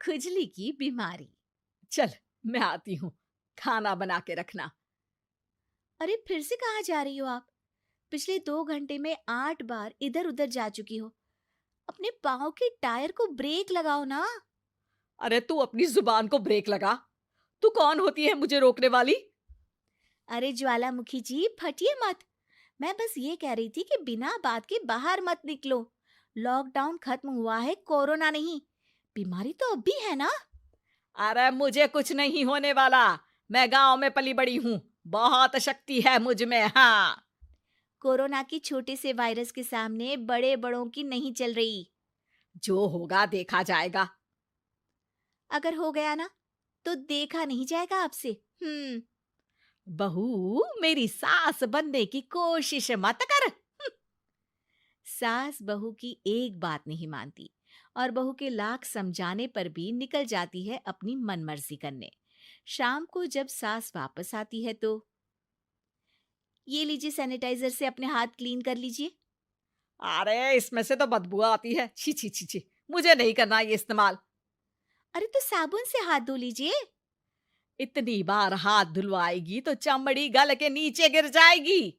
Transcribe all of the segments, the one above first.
खुजली की बीमारी। चल, मैं आती हूँ, खाना बना के रखना। अरे फिर से कहाँ जा रही हो आप? पिछले 2 घंटे में 8 बार इधर उधर जा चुकी हो। अपने पाँव के टायर को ब्रेक लगाओ ना। अरे तू अपनी जुबान को ब्रेक लगा। तू कौन होती है मुझे रोकने वाली? अरे ज्वालामुखी जी, फटिए मत। मैं बस ये कह रही थी कि बिना बात के बाहर मत निकलो। लॉकडाउन खत्म हुआ है, कोरोना नहीं। बीमारी तो अब भी है ना। अरे मुझे कुछ नहीं होने वाला। मैं गांव में पली बड़ी हूँ। बहुत शक्ति है मुझ में, हाँ। कोरोना की छोटे से वायरस के सामने बड़े बड़ों की नहीं चल रही। जो होगा देखा जाएगा। अगर हो गया ना, तो देखा नहीं जाएगा आपसे। हम्म। बहू, मेरी सास बनने की कोशिश मत कर। सास बहू की एक बात नहीं मानती और बहू के लाख समझाने पर भी निकल जाती है अपनी मनमर्जी करने। शाम को जब सास वापस आती है तो, ये लीजिए सैनिटाइजर से अपने हाथ क्लीन कर लीजिए। अरे इसमें से तो बदबू आती है। छी छी छी छी। मुझे नहीं करना ये इस्तेमाल। अरे तो साबुन से हाथ धो लीजिए। इतनी बार हाथ धुलवाएगी तो चमड़ी गल के नीचे गिर जाएगी।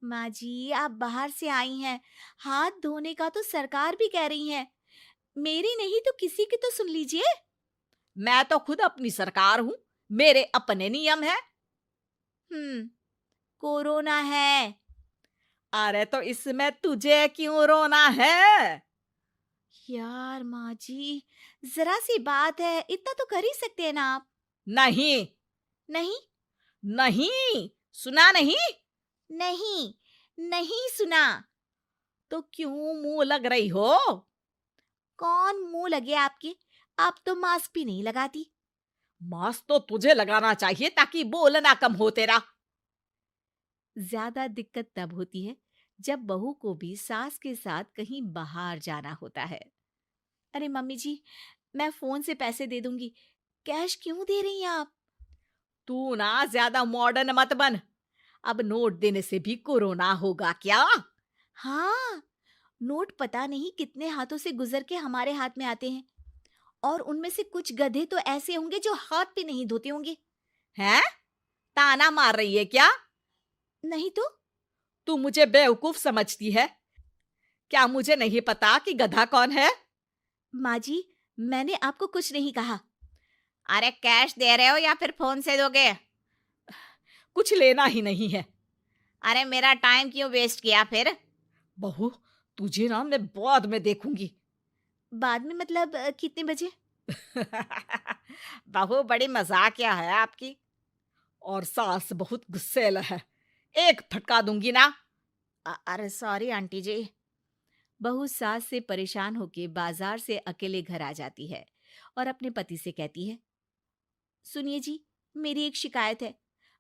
माँ जी, आप बाहर से आई हैं, हाथ धोने का तो सरकार भी कह रही है। मेरी नहीं तो किसी की तो सुन लीजिए। मैं तो खुद अपनी सरकार हूँ। मेरे अपने नियम है। हम्म। कोरोना है। अरे तो इसमें तुझे क्यों रोना है? यार माँ जी, जरा सी बात है, इतना तो कर ही सकते हैं ना आप। नहीं। नहीं। नहीं, सुना नहीं? नहीं। नहीं सुना। तो क्यों मुंह लग रही हो? कौन मुंह लगे आपके? आप तो मास्क भी नहीं लगाती। मास्क तो तुझे लगाना चाहिए ताकि बोलना कम हो तेरा। ज्यादा दिक्कत तब होती है जब बहू को भी सास के साथ कहीं बाहर जाना होता है। अरे मम्मी जी, मैं फोन से पैसे दे दूंगी। कैश क्यों दे रही हैं आप? तू ना ज्यादा मॉडर्न मत बन। अब नोट देने से भी कोरोना होगा क्या? हाँ, नोट पता नहीं कितने हाथों से गुजर के हमारे हाथ में आते हैं, और उनमें से कुछ गधे तो ऐसे होंगे जो हाथ भी नहीं धोते होंगे। हैं? ताना मार रही है क्या? नहीं तो। तू मुझे बेवकूफ समझती है? क्या मुझे नहीं पता कि गधा कौन है? माँ जी, मैंने आपको कुछ नहीं कहा। अरे कैश दे रहे हो या फिर फोन से दोगे? कुछ लेना ही नहीं है। अरे मेरा टाइम क्यों वेस्ट किया फिर? बहू, तुझे ना मैं बाद में देखूंगी। बाद में मतलब कितने बजे? बहू बड़ी मजाकिया है आपकी। और सास बहुत गुस्सैल है। एक फटका दूंगी ना। अरे सॉरी आंटी जी। बहू सास से परेशान होके बाजार से अकेले घर आ जाती है और अपने पति से कहती है, सुनिए जी, मेरी एक शिकायत है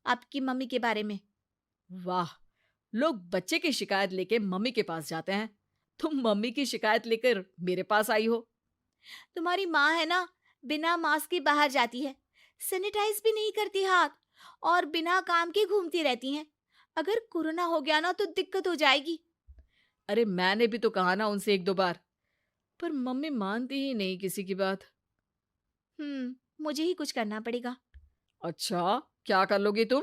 आपकी मम्मी के बारे में। वाह, लोग बच्चे की शिकायत लेके मम्मी के पास जाते हैं। तुम मम्मी की शिकायत लेकर मेरे पास आई हो। तुम्हारी माँ है ना, बिना मास्क के बाहर जाती है, सैनिटाइज भी नहीं करती हाथ, और बिना काम के घूमती रहती हैं। अगर कोरोना हो गया ना तो दिक्कत हो जाएगी। अरे मैंने भी तो कहा ना उनसे एक दो बार, पर मम्मी मानती ही नहीं किसी की बात। मुझे ही कुछ करना पड़ेगा। अच्छा, क्या कर लोगी तुम?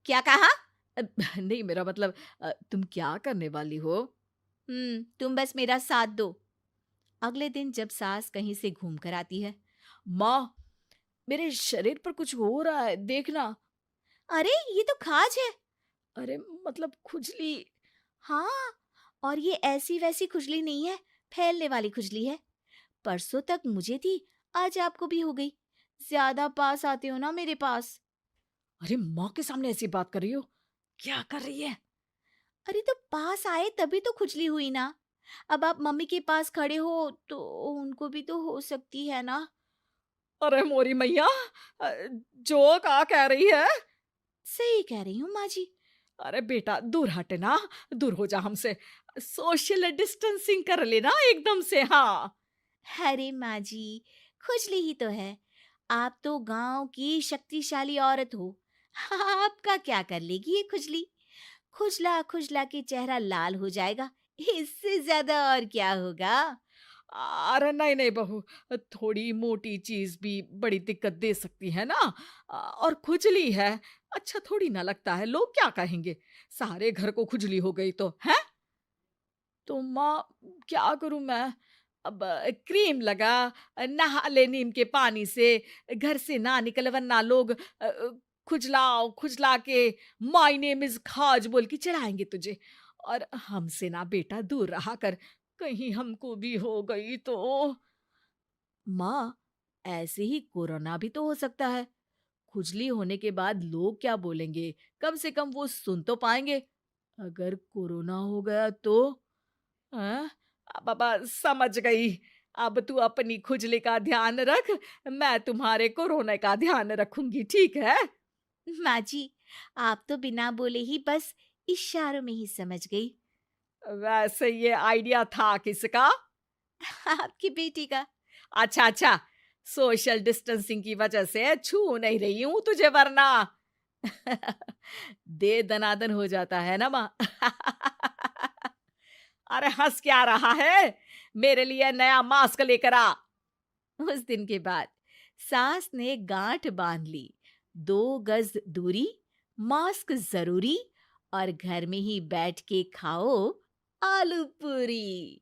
क्या कहा? अ, नहीं, मेरा मतलब तुम क्या करने वाली हो? तुम बस मेरा साथ दो। अगले दिन जब सास कहीं से घूम कर आती है, माँ, मेरे शरीर पर कुछ हो रहा है, देखना। अरे ये तो खाज है। अरे मतलब खुजली। हाँ, और ये ऐसी वैसी खुजली नहीं है, फैलने वाली खुजली है। परसों तक मुझे थी, आज आपको भी हो गई। ज्यादा पास आते हो ना मेरे पास। अरे माँ के सामने ऐसी बात कर रही हो? क्या कर रही है? अरे तो पास आए तभी तो खुजली हुई ना। अब आप मम्मी के पास खड़े हो तो उनको भी तो हो सकती है ना। अरे मोरी मैया, अ, जो का कह रही है? सही कह रही हूँ माँ जी। अरे बेटा, दूर हट ना। दूर हो जा हमसे। सोशल डिस्टेंसिंग कर लेना एकदम से, हाँ। अरे माँ जी, खुजली ही तो है। आप तो गांव की शक्तिशाली औरत हो। आपका क्या कर लेगी ये खुजली? खुजला खुजला के चेहरा लाल हो जाएगा, इससे ज्यादा और क्या होगा? अरे नहीं नहीं बहू, थोड़ी मोटी चीज भी बड़ी दिक्कत दे सकती है ना। और खुजली है, अच्छा थोड़ी ना लगता है, लोग क्या कहेंगे, सारे घर को खुजली हो गई तो है। तो माँ, क्या करूं मैं? अब क्रीम लगा, नहा ले नीम के पानी से, घर से ना निकल वरना लोग खुजलाओ खुजला के माय नेम इज खाज बोल के चढ़ाएंगे तुझे। और हमसे ना बेटा दूर रहा कर, कहीं हमको भी हो गई तो। माँ, ऐसे ही कोरोना भी तो हो सकता है। खुजली होने के बाद लोग क्या बोलेंगे, कम से कम वो सुन तो पाएंगे। अगर कोरोना हो गया तो? हाँ, बाबा समझ गई। अब तू अपनी खुजली का ध्यान रख, मैं तुम्हारे कोरोना का ध्यान रखूंगी, ठीक है? माँ जी, आप तो बिना बोले ही बस इशारों में ही समझ गई। वैसे ये आइडिया था किसका? आपकी बेटी का। अच्छा अच्छा, सोशल डिस्टेंसिंग की वजह से छू नहीं रही हूं तुझे वरना। दे दनादन हो जाता है ना माँ। अरे हंस क्या रहा है, मेरे लिए नया मास्क लेकर आ। उस दिन के बाद सास ने गांठ बांध ली। 2 गज दूरी, मास्क जरूरी, और घर में ही बैठ के खाओ आलू पूरी।